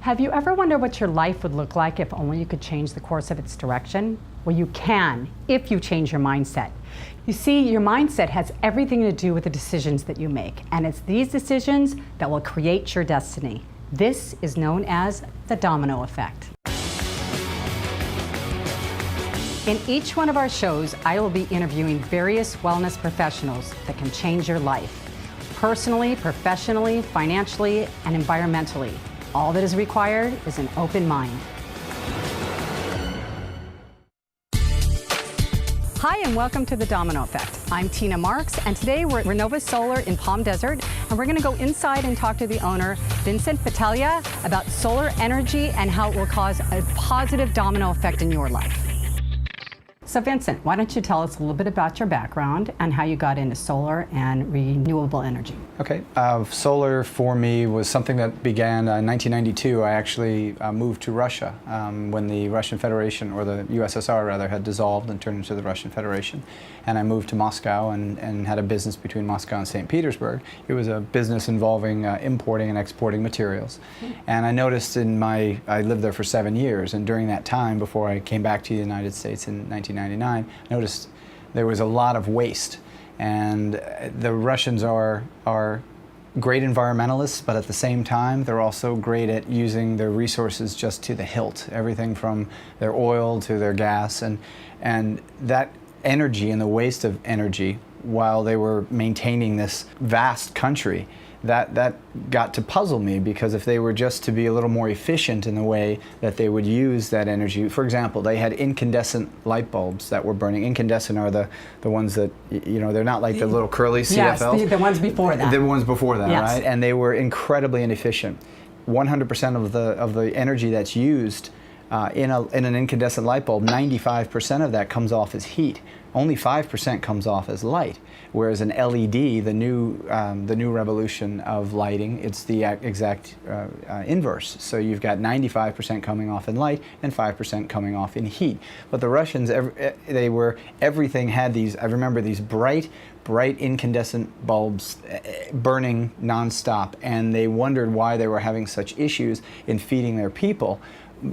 Have you ever wondered what your life would look like if only you could change the course of its direction? Well, you can if you change your mindset. You see, your mindset has everything to do with the decisions that you make, and it's these decisions that will create your destiny. This is known as the domino effect. In each one of our shows, I will be interviewing various wellness professionals that can change your life, personally, professionally, financially, and environmentally. All that is required is an open mind. Hi, and welcome to the Domino Effect. I'm Tina Marks, and today we're at Renova Solar in Palm Desert, and we're going to go inside and talk to the owner, Vincent Battaglia, about solar energy and how it will cause a positive domino effect in your life. So Vincent, why don't you tell us a little bit about your background and how you got into solar and renewable energy? Okay, solar for me was something that began in 1992. I actually moved to Russia when the Russian Federation, or the USSR rather, had dissolved and turned into the Russian Federation. And I moved to Moscow and had a business between Moscow and St. Petersburg. It was a business involving importing and exporting materials. And I noticed I lived there for 7 years, and during that time, before I came back to the United States in 1999, I noticed there was a lot of waste. And the Russians are great environmentalists, but at the same time, they're also great at using their resources just to the hilt. Everything from their oil to their gas, and that energy and the waste of energy, while they were maintaining this vast country, that got to puzzle me, because if they were just to be a little more efficient in the way that they would use that energy. For example, they had incandescent light bulbs that were burning. Incandescent are the ones that, you know, they're not like the little curly CFLs. Yes, the ones before that. The ones before that, yes. Right? And they were incredibly inefficient. 100% of the energy that's used in an incandescent light bulb, 95% of that comes off as heat. Only 5% comes off as light. Whereas an LED, the new revolution of lighting, it's the exact inverse. So you've got 95% coming off in light and 5% coming off in heat. But the Russians, everything had these. I remember these bright incandescent bulbs burning nonstop, and they wondered why they were having such issues in feeding their people.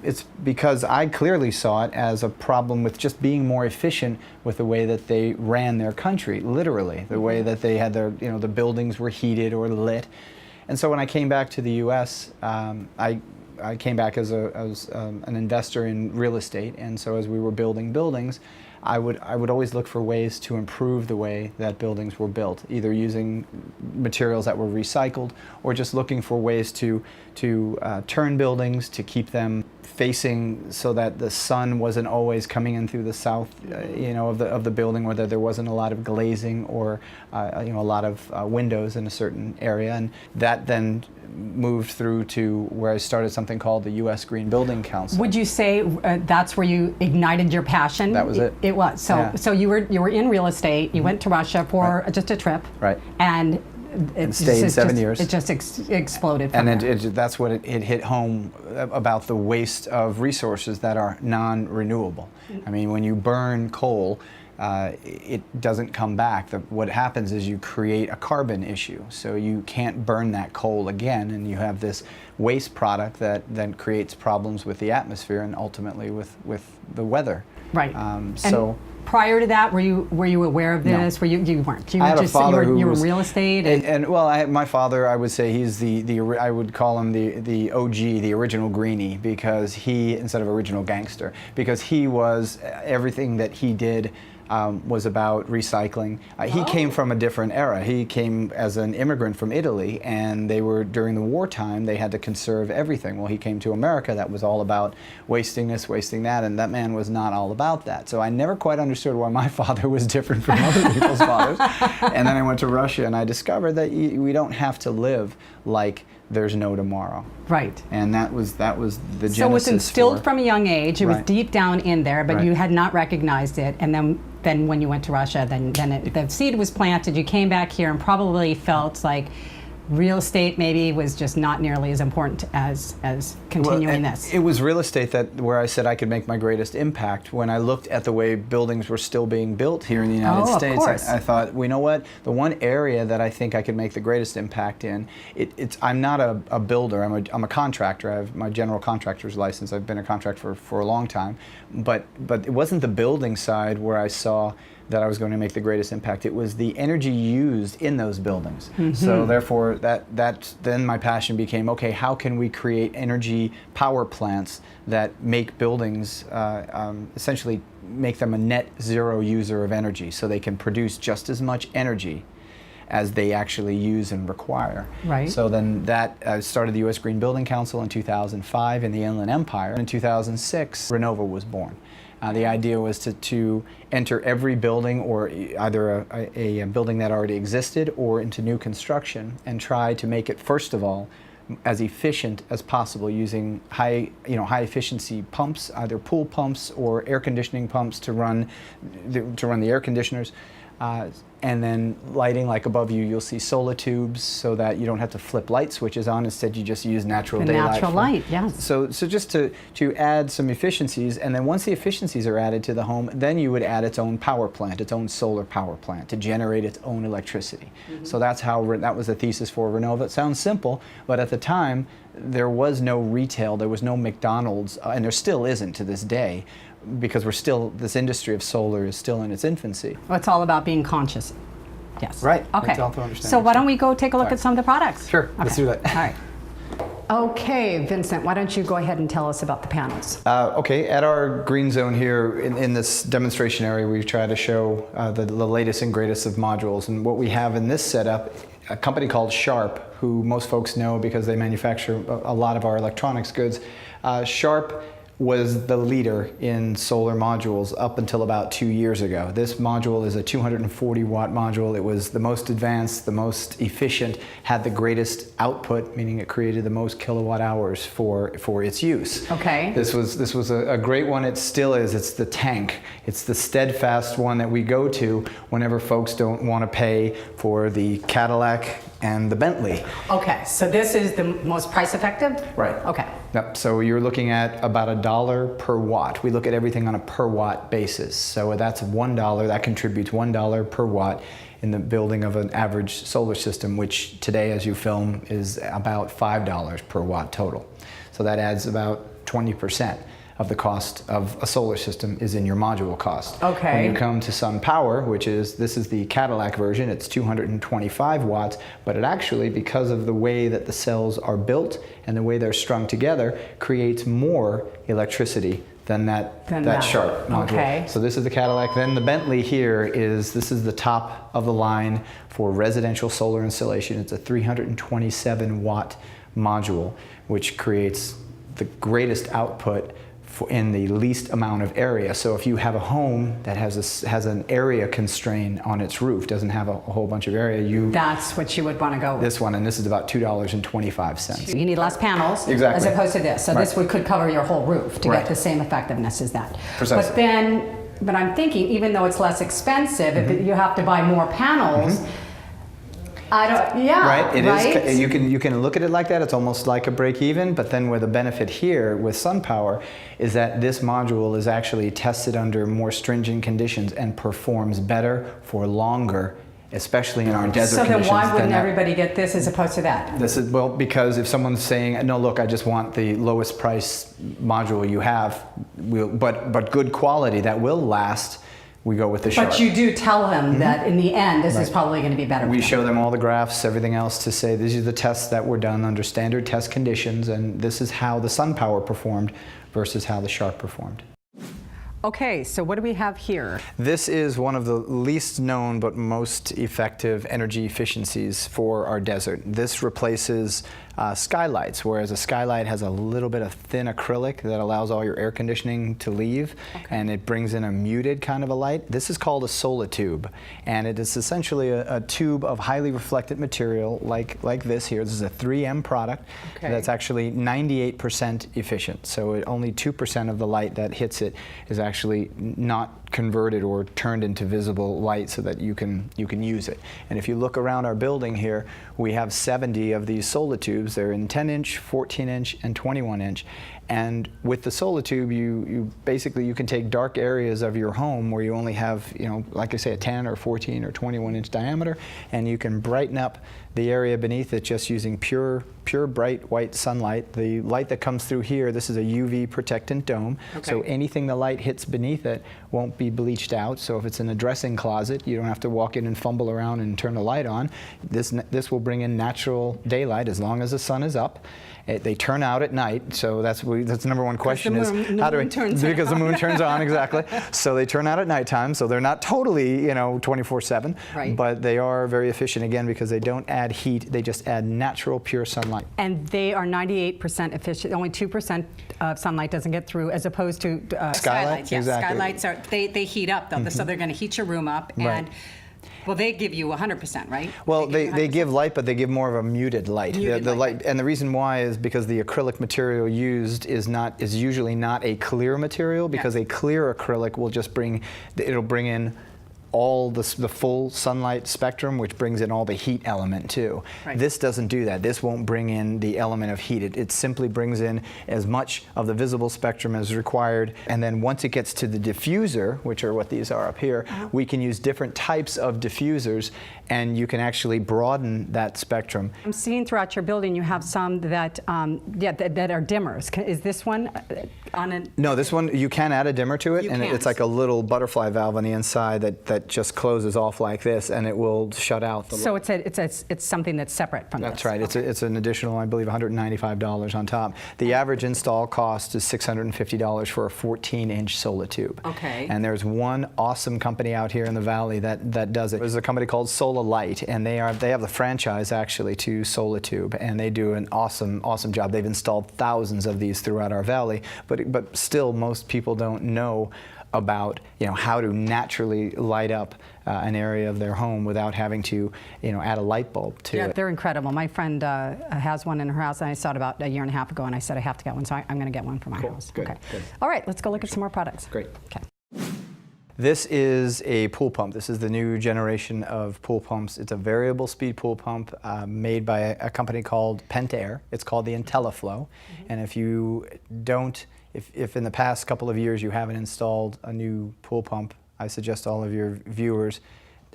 It's because I clearly saw it as a problem with just being more efficient with the way that they ran their country, literally, the way that they had their, the buildings were heated or lit. And so when I came back to the U.S., I came back as an investor in real estate, and so as we were building buildings, I would always look for ways to improve the way that buildings were built, either using materials that were recycled or just looking for ways to turn buildings, to keep them facing so that the sun wasn't always coming in through the south, of the building, or that there wasn't a lot of glazing or a lot of windows in a certain area. And that then moved through to where I started something called the U.S. Green Building Council. Would you say that's where you ignited your passion? That was it. It was. So yeah. So you were in real estate. You went to Russia for just a trip. Right. And it stayed 7 years. It just exploded. And that's what it hit home about the waste of resources that are non-renewable. I mean, when you burn coal, it doesn't come back. What happens is you create a carbon issue. So you can't burn that coal again, and you have this waste product that then creates problems with the atmosphere and ultimately with the weather. Right. So prior to that, were you aware of this? No. You weren't. You I had a father who were was in real estate. And my father, I would say he's I would call him the OG, the original greenie, because he, instead of original gangster, because he was, everything that he did was about recycling. He came from a different era. He came as an immigrant from Italy, and during the wartime, they had to conserve everything. Well, he came to America, that was all about wasting this, wasting that, and that man was not all about that. So I never quite understood why my father was different from other people's fathers. And then I went to Russia, and I discovered that we don't have to live like there's no tomorrow. Right. And that was the genesis. So it was instilled from a young age. It was deep down in there, but right. You had not recognized it. And then when you went to Russia, then the seed was planted. You came back here and probably felt like real estate maybe was just not nearly as important as continuing this. It was real estate where I said I could make my greatest impact. When I looked at the way buildings were still being built here in the United States, of course. I thought, well, you know what? The one area that I think I could make the greatest impact in, I'm not a builder. I'm a contractor. I have my general contractor's license. I've been a contractor for a long time, but it wasn't the building side where I saw that I was going to make the greatest impact. It was the energy used in those buildings. So therefore, then my passion became, okay, how can we create energy power plants that make buildings, essentially make them a net zero user of energy, so they can produce just as much energy as they actually use and require. Right. So then I started the U.S. Green Building Council in 2005 in the Inland Empire. In 2006, Renova was born. The idea was to enter every building, or either a building that already existed or into new construction, and try to make it, first of all, as efficient as possible, using high efficiency pumps, either pool pumps or air conditioning pumps to run the air conditioners. And then lighting, like above you, you'll see solar tubes, so that you don't have to flip light switches on. Instead, you just use natural daylight. Natural light, yes. So just to add some efficiencies, and then once the efficiencies are added to the home, then you would add its own power plant, its own solar power plant, to generate its own electricity. So that's how that was the thesis for Renova. It sounds simple, but at the time, there was no retail, there was no McDonald's, and there still isn't to this day, because this industry of solar is still in its infancy. Well, it's all about being conscious. Yes. Right. Okay. Understand. So why don't we go take a look at some of the products? Sure. Okay. Let's do that. All right. Okay, Vincent, why don't you go ahead and tell us about the panels? Okay, at our green zone here in this demonstration area, we try to show the latest and greatest of modules. And what we have in this setup, a company called Sharp, who most folks know because they manufacture a lot of our electronics goods. Sharp was the leader in solar modules up until about 2 years ago. This module is a 240 watt module. It was the most advanced, the most efficient, had the greatest output, meaning it created the most kilowatt hours for its use. Okay. This was a great one. It still is. It's the tank. It's the steadfast one that we go to whenever folks don't want to pay for the Cadillac and the Bentley. Okay, so this is the most price effective? Right. Okay. Yep. So you're looking at about $1 per watt. We look at everything on a per watt basis. So that's $1. That contributes $1 per watt in the building of an average solar system, which today, as you film, is about $5 per watt total. So that adds about 20% of the cost of a solar system is in your module cost. Okay. When you come to Sun Power, this is the Cadillac version, it's 225 watts, but it actually, because of the way that the cells are built and the way they're strung together, creates more electricity than that Sharp module. Okay. So this is the Cadillac. Then the Bentley here this is the top of the line for residential solar installation. It's a 327 watt module, which creates the greatest output in the least amount of area. So if you have a home that has an area constraint on its roof, doesn't have a whole bunch of area, that's what you would want to go with. This one, and this is about $2.25. You need less panels, exactly, as opposed to this. So this could cover your whole roof to get the same effectiveness as that. Precisely. But I'm thinking, even though it's less expensive, if you have to buy more panels, Right, it right? is. You can look at it like that. It's almost like a break even. But then, where the benefit here with SunPower is that this module is actually tested under more stringent conditions and performs better for longer, especially in our desert conditions. So then, why wouldn't everybody get this as opposed to that? Because if someone's saying, no, look, I just want the lowest price module you have, but good quality that will last, we go with the Sharp. But you do tell them that in the end, this is probably going to be better. We show them all the graphs, everything else, to say these are the tests that were done under standard test conditions, and this is how the SunPower performed versus how the Sharp performed. Okay, so what do we have here? This is one of the least known but most effective energy efficiencies for our desert. This replaces skylights, whereas a skylight has a little bit of thin acrylic that allows all your air conditioning to leave, and it brings in a muted kind of a light. This is called a solar tube, and it is essentially a tube of highly reflected material like this here. This is a 3M product that's actually 98% efficient, so only 2% of the light that hits it is actually not converted or turned into visible light so that you can use it. And if you look around our building here, we have 70 of these solar tubes. They're in 10-inch, 14-inch, and 21-inch. And with the solar tube, you basically you can take dark areas of your home where you only have, like I say, a 10 or 14 or 21-inch diameter, and you can brighten up the area beneath it just using pure bright white sunlight. The light that comes through here, this is a UV protectant dome, so anything the light hits beneath it won't be bleached out. So if it's in a dressing closet, you don't have to walk in and fumble around and turn the light on. This will bring in natural daylight as long as the sun is up. They turn out at night, so that's the number one question is how do we, because the moon turns on, exactly. So they turn out at nighttime, so they're not totally 24/7, but they are very efficient again because they don't add heat, they just add natural pure sunlight. And they are 98% efficient. Only 2% of sunlight doesn't get through, as opposed to skylights. Yes, exactly. Skylights are they heat up though, so they're going to heat your room up and. Well, they give you 100%, right? Well, they give light, but they give more of a muted light. The light, and the reason why is because the acrylic material used is usually not a clear material, because a clear acrylic will just bring in all the full sunlight spectrum, which brings in all the heat element too. This doesn't do that. This won't bring in the element of heat. It simply brings in as much of the visible spectrum as required, and then once it gets to the diffuser, which are what these are up here, we can use different types of diffusers, and you can actually broaden that spectrum. I'm seeing throughout your building you have some that that are dimmers. Is this one on a... No, this one you can add a dimmer to it, and it's like a little butterfly valve on the inside that just closes off like this, and it will shut out the light. So it's something that's separate from this. That's right. It's an additional, I believe, $195 on top. The average install cost is $650 for a 14-inch solar tube. Okay. And there's one awesome company out here in the valley that does it. There's a company called Solar Light, and they have the franchise actually to Solar Tube, and they do an awesome job. They've installed thousands of these throughout our valley, but still most people don't know about how to naturally light up an area of their home without having to add a light bulb to it. They're incredible. My friend has one in her house, and I saw it about a year and a half ago, and I said I have to get one, so I'm going to get one for my house. Good. All right, let's go look at some more products. Great. Okay. This is a pool pump. This is the new generation of pool pumps. It's a variable speed pool pump made by a company called Pentair. It's called the IntelliFlow. And if you don't, if in the past couple of years you haven't installed a new pool pump, I suggest all of your viewers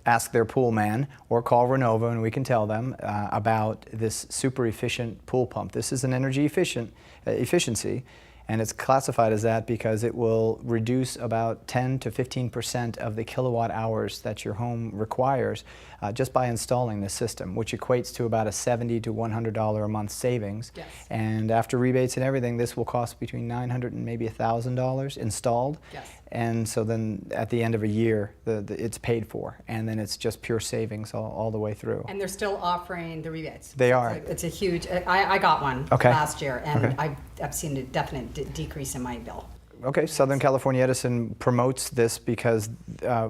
ask their pool man or call Renova, and we can tell them about this super efficient pool pump. This is an energy efficiency, and it's classified as that because it will reduce about 10 to 15% of the kilowatt hours that your home requires just by installing this system, which equates to about a $70 to $100 a month savings. Yes. And after rebates and everything, this will cost between $900 and maybe $1,000 installed. Yes. And so then at the end of a year, it's paid for, and then it's just pure savings all the way through. And they're still offering the rebates. They are. It's a huge, I got one last year, and I've seen a definite decrease in my bill. Okay, Southern California Edison promotes this because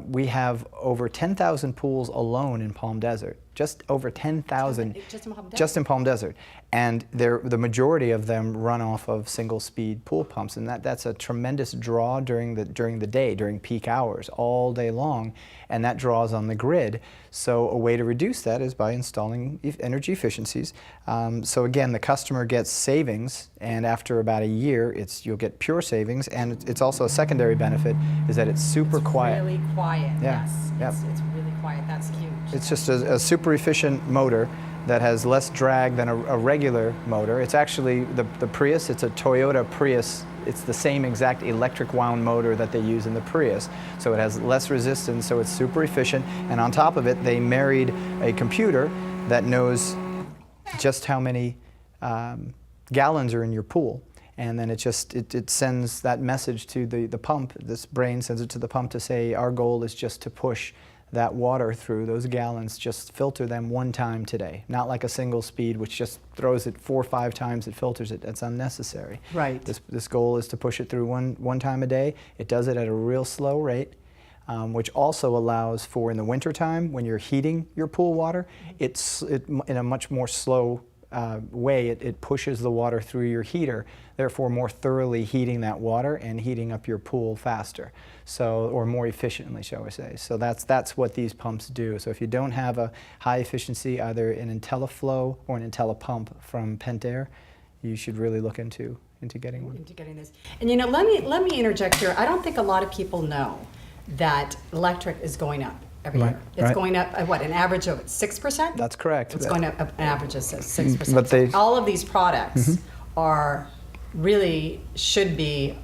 we have over 10,000 pools alone in Palm Desert. Just over 10,000 just in Palm Desert. And the majority of them run off of single-speed pool pumps, and that's a tremendous draw during the day, during peak hours, all day long, and that draws on the grid. So a way to reduce that is by installing energy efficiencies. So again, the customer gets savings, and after about a year, you'll get pure savings, and it's also a secondary benefit is that it's super quiet. Really quiet. Yeah. Yes. It's really quiet. That's huge. It's just a super efficient motor that has less drag than a regular motor. It's actually the Prius. It's a Toyota Prius. It's the same exact electric wound motor that they use in the Prius. So it has less resistance, so it's super efficient. And on top of it, they married a computer that knows just how many gallons are in your pool. And then it sends that message to the pump. This brain sends it to the pump to say, our goal is just to push that water through those gallons, just filter them one time today. Not like a single speed, which just throws it 4 or 5 times, it filters it. That's unnecessary. Right. This goal is to push it through one time a day. It does it at a real slow rate, which also allows for in the wintertime when you're heating your pool water, it's in a much more slow way it pushes the water through your heater, therefore more thoroughly heating that water and heating up your pool faster, so, or more efficiently, shall we say. So that's what these pumps do. So if you don't have a high efficiency, either an IntelliFlow or an IntelliPump from Pentair, you should really look into getting one. Into getting this. And you know, let me interject here. I don't think a lot of people know that electric is going up every year. It's going up, what, an average of 6%? That's correct. It's going up an average of 6%. But they, all of these products are really, should be,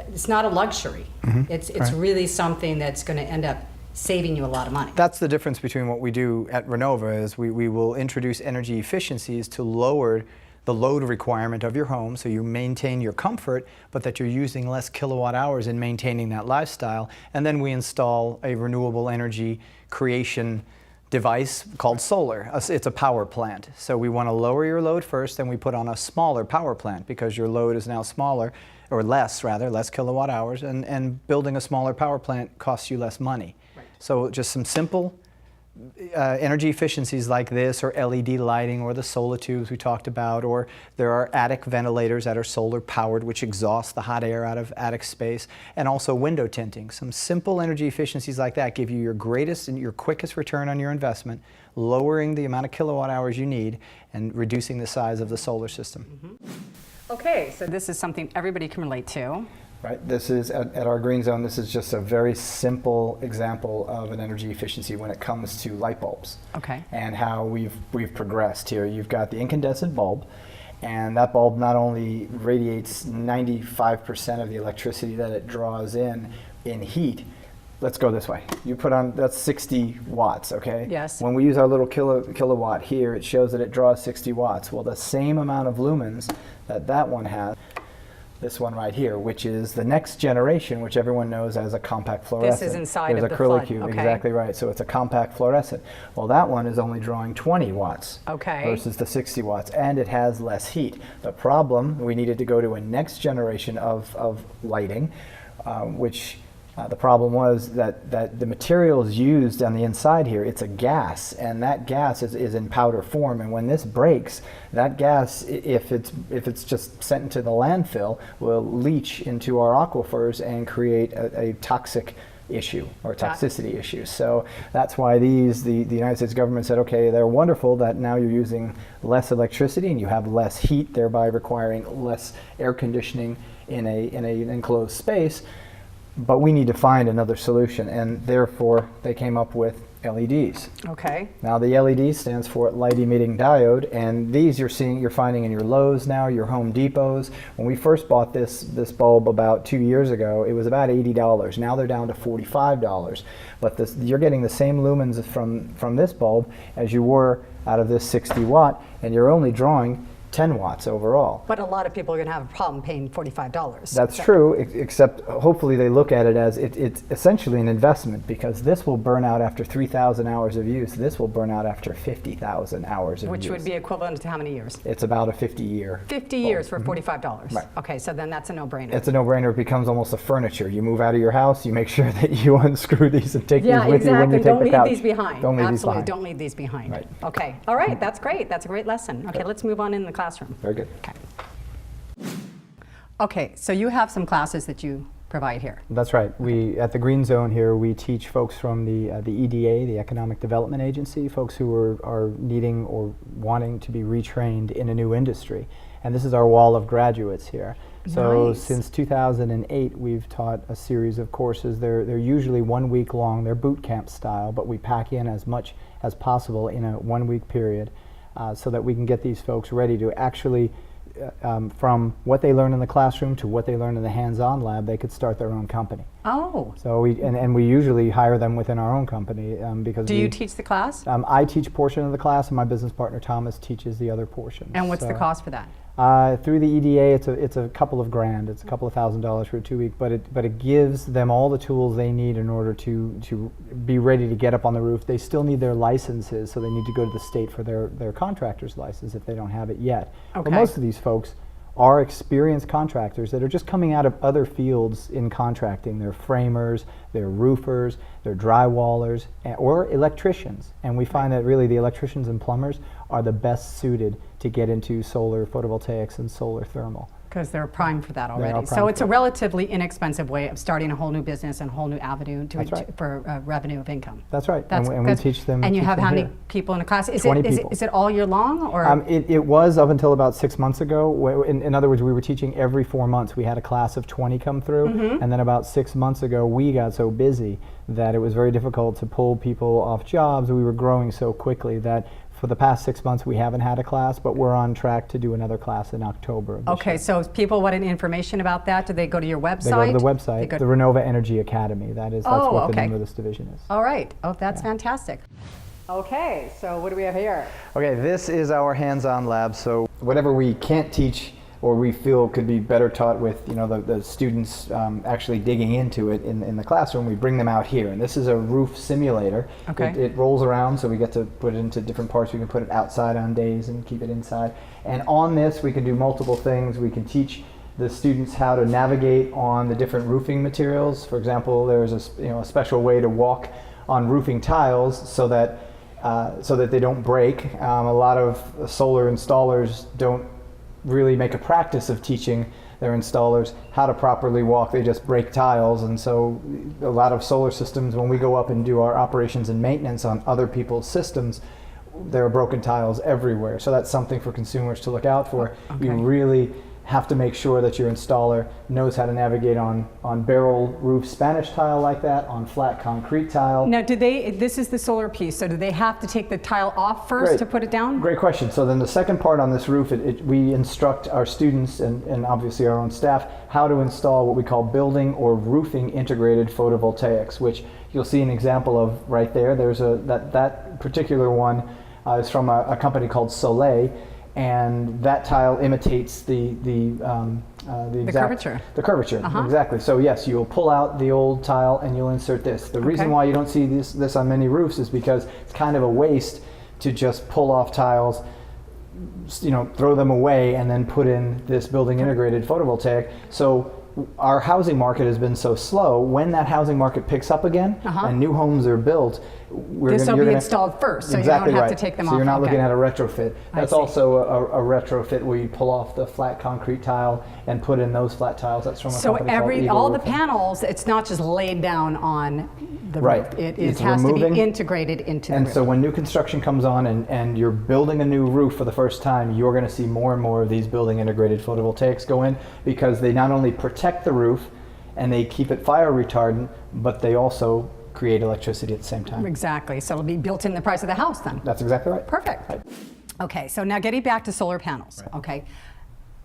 it's not a luxury. It's really something that's going to end up saving you a lot of money. That's the difference between what we do at Renova is we will introduce energy efficiencies to lower the load requirement of your home, so you maintain your comfort, but that you're using less kilowatt hours in maintaining that lifestyle. And then we install a renewable energy creation device called solar. It's a power plant. So we want to lower your load first, then we put on a smaller power plant because your load is now smaller, or less rather, less kilowatt hours, and building a smaller power plant costs you less money. Right. So just some simple energy efficiencies like this, or LED lighting, or the solar tubes we talked about, or there are attic ventilators that are solar powered, which exhaust the hot air out of attic space, and also window tinting. Some simple energy efficiencies like that give you your greatest and your quickest return on your investment, lowering the amount of kilowatt hours you need and reducing the size of the solar system. Okay, so this is something everybody can relate to. Right. This is, at our green zone, this is just a very simple example of an energy efficiency when it comes to light bulbs. Okay. And how we've progressed here. You've got the incandescent bulb, and that bulb not only radiates 95% of the electricity that it draws in heat. Let's go this way. You put on, that's 60 watts, okay? Yes. When we use our little kilowatt here, it shows that it draws 60 watts. Well, the same amount of lumens that one has, this one right here, which is the next generation, which everyone knows as a compact fluorescent. This is inside There's of the acrylic flood. cube, Okay. exactly right. So it's a compact fluorescent. Well, that one is only drawing 20 watts versus the 60 watts, and it has less heat. The problem, we needed to go to a next generation of lighting, which the problem was that the materials used on the inside here, it's a gas, and that gas is in powder form, and when this breaks, that gas, if it's just sent into the landfill, will leach into our aquifers and create a toxic issue or toxicity issue. So that's why the United States government said, okay, they're wonderful that now you're using less electricity and you have less heat, thereby requiring less air conditioning in an enclosed space. But we need to find another solution, and therefore they came up with LEDs. Okay. Now the LED stands for light emitting diode, and these you're finding in your Lowe's now, your Home Depots. When we first bought this bulb about 2 years ago, it was about $80. Now they're down to $45. But you're getting the same lumens from this bulb as you were out of this 60 watt, and you're only drawing 10 watts overall. But a lot of people are going to have a problem paying $45. That's true, except hopefully they look at it as it's essentially an investment, because this will burn out after 3,000 hours of use. This will burn out after 50,000 hours of use. Which would be equivalent to how many years? It's about a 50-year. 50 years for $45. Right. Okay, so then that's a no-brainer. It's a no-brainer. It becomes almost a furniture. You move out of your house, you make sure that you unscrew these and take these with you when you take Don't the couch. leave these behind. Don't leave Absolutely, these behind. don't leave these behind. Right. Okay, all right, that's great. That's a great lesson. Okay, let's move on in the classroom. Very good. Okay, so you have some classes that you provide here. That's right. We at the Green Zone here, we teach folks from the EDA, the Economic Development Agency, folks who are needing or wanting to be retrained in a new industry. And this is our wall of graduates here. So since 2008, we've taught a series of courses. They're usually 1 week long. They're boot camp style, but we pack in as much as possible in a 1 week period so that we can get these folks ready to actually from what they learn in the classroom to what they learn in the hands-on lab, they could start their own company. Oh. So we usually hire them within our own company because. Do you teach the class? I teach a portion of the class, and my business partner Thomas teaches the other portion. And what's the cost for that? Through the EDA, it's a couple of grand. It's a couple of $1,000s for a 2 week, but it gives them all the tools they need in order to be ready to get up on the roof. They still need their licenses, so they need to go to the state for their contractor's license if they don't have it yet. Okay. But most of these folks are experienced contractors that are just coming out of other fields in contracting. They're framers, they're roofers, they're drywallers, or electricians. And we find that really the electricians and plumbers are the best suited to get into solar photovoltaics and solar thermal. Because they're primed for that already. primed So it's for a it. relatively inexpensive way of starting a whole new business and a whole new avenue That's right. for revenue of income. That's right. That's and we teach them. And you teach have them how many here. people in a class? 20 people. Is it all year long? Or It was up until about 6 months ago. In other words, we were teaching every 4 months. We had a class of 20 come through, and then about 6 months ago, we got so busy that it was very difficult to pull people off jobs. We were growing so quickly that for the past 6 months, we haven't had a class, but we're on track to do another class in October of this okay, year. so if people wanted information about that, do they go to your website? They go to the They website, go- the Renova Energy Academy. That's Oh, what the okay. name of this division is. All right. Oh, that's fantastic. Okay, so what do we have here? Okay, this is our hands-on lab. So whatever we can't teach or we feel could be better taught with, the students actually digging into it in the classroom, we bring them out here. And this is a roof simulator. Okay. It rolls around, so we get to put it into different parts. We can put it outside on days and keep it inside. And on this, we can do multiple things. We can teach the students how to navigate on the different roofing materials. For example, there's a special way to walk on roofing tiles so that they don't break. A lot of solar installers don't really make a practice of teaching their installers how to properly walk. They just break tiles, and so a lot of solar systems, when we go up and do our operations and maintenance on other people's systems, there are broken tiles everywhere. So that's something for consumers to look out for. Okay. You really have to make sure that your installer knows how to navigate on barrel roof Spanish tile like that, on flat concrete tile. Now, this is the solar piece, so do they have to take the tile off first Great. to put it down? Great question. So then the second part on this roof, we instruct our students and obviously our own staff how to install what we call building or roofing integrated photovoltaics, which you'll see an example of right there. There's that particular one is from a company called Soleil, and that tile imitates the curvature. The curvature, Uh-huh. exactly. So yes, you'll pull out the old tile and you'll insert this. The reason Okay. why you don't see this on many roofs is because it's kind of a waste to just pull off tiles, throw them away and then put in this building integrated photovoltaic. So our housing market has been so slow. When that housing market picks up again and new homes are built, This will be installed first, so exactly you don't have right. to take them so off. you're not Okay. looking at a retrofit. I That's see. also a retrofit where you pull off the flat concrete tile and put in those flat tiles. That's from a So company called Eagle all the Roofing. panels, it's not just laid down on the Right. roof. It It's has to removing- be integrated into the And roof. so when new construction comes on and you're building a new roof for the first time, you're going to see more and more of these building integrated photovoltaics go in, because they not only protect the roof and they keep it fire retardant, but they also create electricity at the same time. Exactly. So it'll be built in the price of the house then. That's exactly right. Perfect. Right. Okay, so now getting back to solar panels, okay.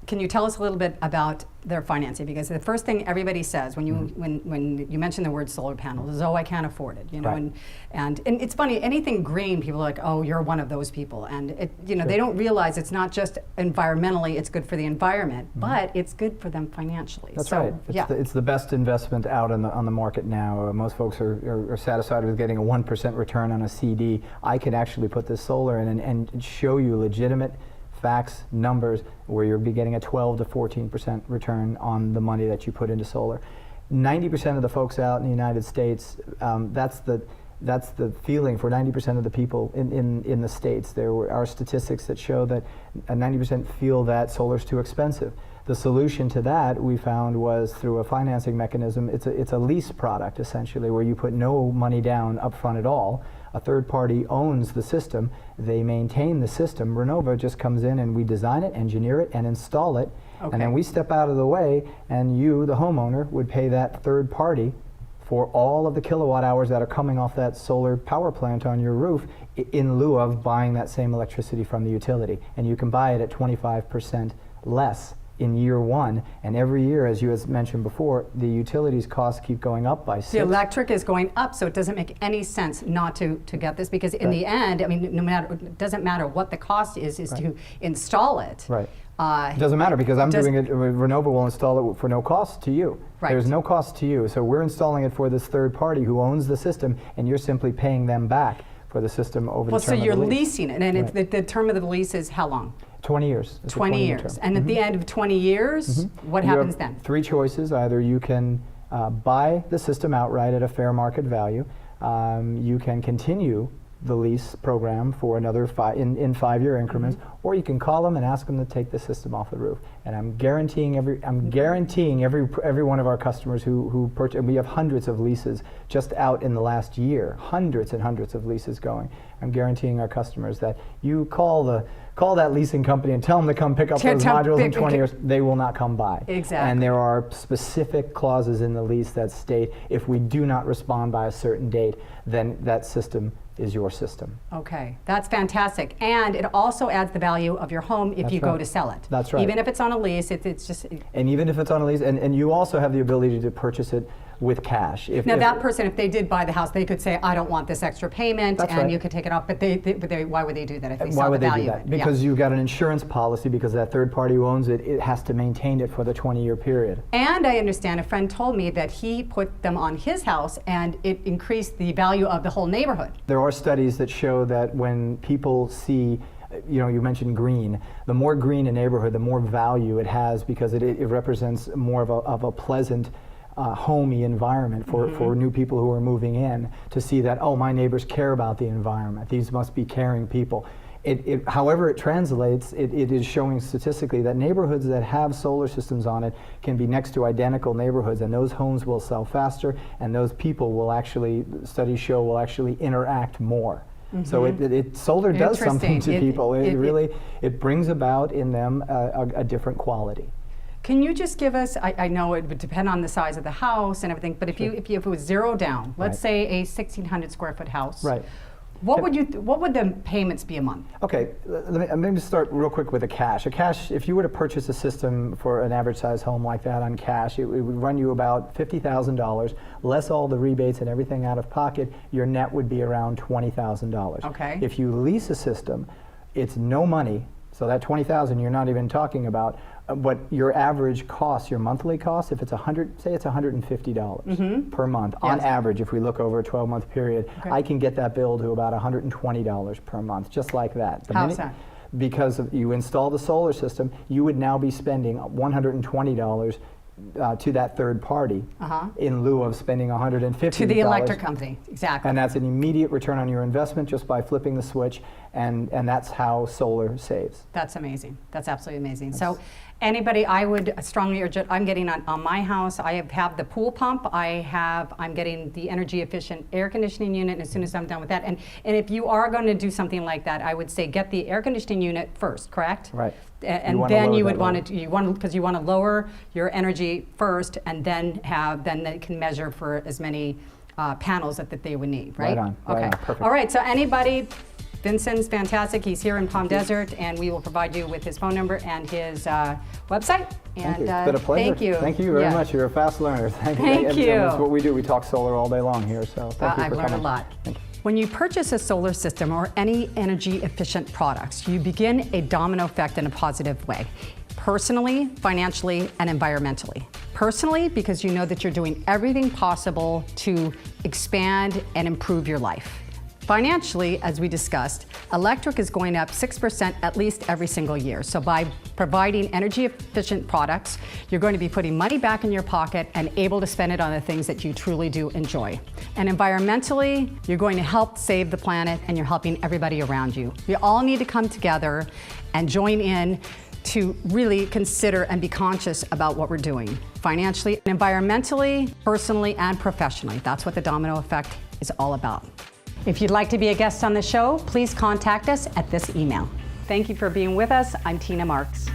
Can you tell us a little bit about their financing? Because the first thing everybody says when you when you mention the word solar panels is, oh, I can't afford it, Right. and it's funny, anything green, people are like, oh, you're one of those people, and they don't realize it's not just environmentally, it's good for the environment, but it's good for them financially. That's so, right. Yeah. It's the best investment out on the market now. Most folks are satisfied with getting a 1% return on a CD. I can actually put this solar in and show you legitimate facts, numbers, where you'll be getting a 12 to 14% return on the money that you put into solar. 90% of the folks out in the United States, that's the feeling for 90% of the people in the States. There are statistics that show that 90% feel that solar's too expensive. The solution to that, we found, was through a financing mechanism. It's a lease product, essentially, where you put no money down up front at all. A third party owns the system. They maintain the system. Renova just comes in and we design it, engineer it, and install it. Okay. And then we step out of the way, and you, the homeowner, would pay that third party for all of the kilowatt hours that are coming off that solar power plant on your roof, in lieu of buying that same electricity from the utility. And you can buy it at 25% less in year one, and every year, as you has mentioned before, the utilities costs keep going up by 6. The electric is going up, so it doesn't make any sense not to get this, because in the end, I mean, it doesn't matter what the cost is to install it. Right. It doesn't matter, because I'm doing it, Renova will install it for no cost to you. Right. There's no cost to you, so we're installing it for this third party who owns the system, and you're simply paying them back for the system over the term Well, so of you're the lease. leasing it, and Right. the term of the lease is how long? 20 years. It's a 20 20-year years. term. And at the end of 20 years, what You happens have then? 3 choices. Either you can buy the system outright at a fair market value. You can continue the lease program for another in 5-year increments, or you can call them and ask them to take the system off the roof. And I'm guaranteeing every one of our customers who purchase, and we have hundreds of leases just out in the last year, hundreds and hundreds of leases going. I'm guaranteeing our customers that you call that leasing company and tell them to come pick up those modules in 20 years, they will not come by. Exactly. And there are specific clauses in the lease that state if we do not respond by a certain date, then that system is your system. Okay, that's fantastic. And it also adds the value of your home if you go to sell it. That's right. Even if it's on a lease, it's just... And even if it's on a lease, and you also have the ability to purchase it with cash. Now that person, if they did buy the house, they could say, I don't want this extra payment, That's and right. you could take it off, but why would they do that if they Why saw the would they value do of that? it? Because Yeah. you've got an insurance policy, because that third party who owns it, it has to maintain it for the 20-year period. And I understand a friend told me that he put them on his house and it increased the value of the whole neighborhood. There are studies that show that when people see, you mentioned green, the more green a neighborhood, the more value it has, because it represents more of a pleasant, homey environment for new people who are moving in, to see that, oh, my neighbors care about the environment. These must be caring people. However it translates, it is showing statistically that neighborhoods that have solar systems on it can be next to identical neighborhoods, and those homes will sell faster, and those people will actually, studies show, will actually interact more. So solar does something to people. It brings about in them a different quality. Can you just give us, I know it would depend on the size of the house and everything, but if it was zero down, let's say a 1,600 square foot house, Right. what would the payments be a month? Okay, let me start real quick with the cash. If you were to purchase a system for an average size home like that on cash, it would run you about $50,000, less all the rebates and everything out of pocket. Your net would be around $20,000. Okay. If you lease a system, it's no money, so that $20,000 you're not even talking about. But your average cost, your monthly cost, if it's say it's $150 per month, on average, if we look over a 12-month period, I can get that bill to about $120 per month, just like that. How's that? Because you install the solar system, you would now be spending $120 to that third party in lieu of spending $150 to the electric company, exactly. And that's an immediate return on your investment just by flipping the switch, and that's how solar saves. That's amazing. That's absolutely amazing. So anybody, I would strongly urge it. I'm getting on my house, I have the pool pump, I'm getting the energy efficient air conditioning unit, and as soon as I'm done with that, and if you are going to do something like that, I would say get the air conditioning unit first, correct? Right. And then you would want to, because you want to lower your energy first, and then they can measure for as many panels that they would need, right? Right on. Okay. Right on. Perfect. All right. So anybody, Vincent's fantastic. He's here in Palm Desert, and we will provide you with his phone number and his website. Thank you. And It's been a pleasure. thank you. Thank you very much. You're a fast learner. Thank you. Thank you. That's what we do. We talk solar all day long here. So thank you I've for learned coming. a lot. Thank you. When you purchase a solar system or any energy efficient products, you begin a domino effect in a positive way. Personally, financially, and environmentally. Personally, because you know that you're doing everything possible to expand and improve your life. Financially, as we discussed, electric is going up 6% at least every single year. So by providing energy efficient products, you're going to be putting money back in your pocket and able to spend it on the things that you truly do enjoy. And environmentally, you're going to help save the planet, and you're helping everybody around you. We all need to come together and join in to really consider and be conscious about what we're doing financially, environmentally, personally, and professionally. That's what the domino effect is all about. If you'd like to be a guest on the show, please contact us at this email. Thank you for being with us. I'm Tina Marks.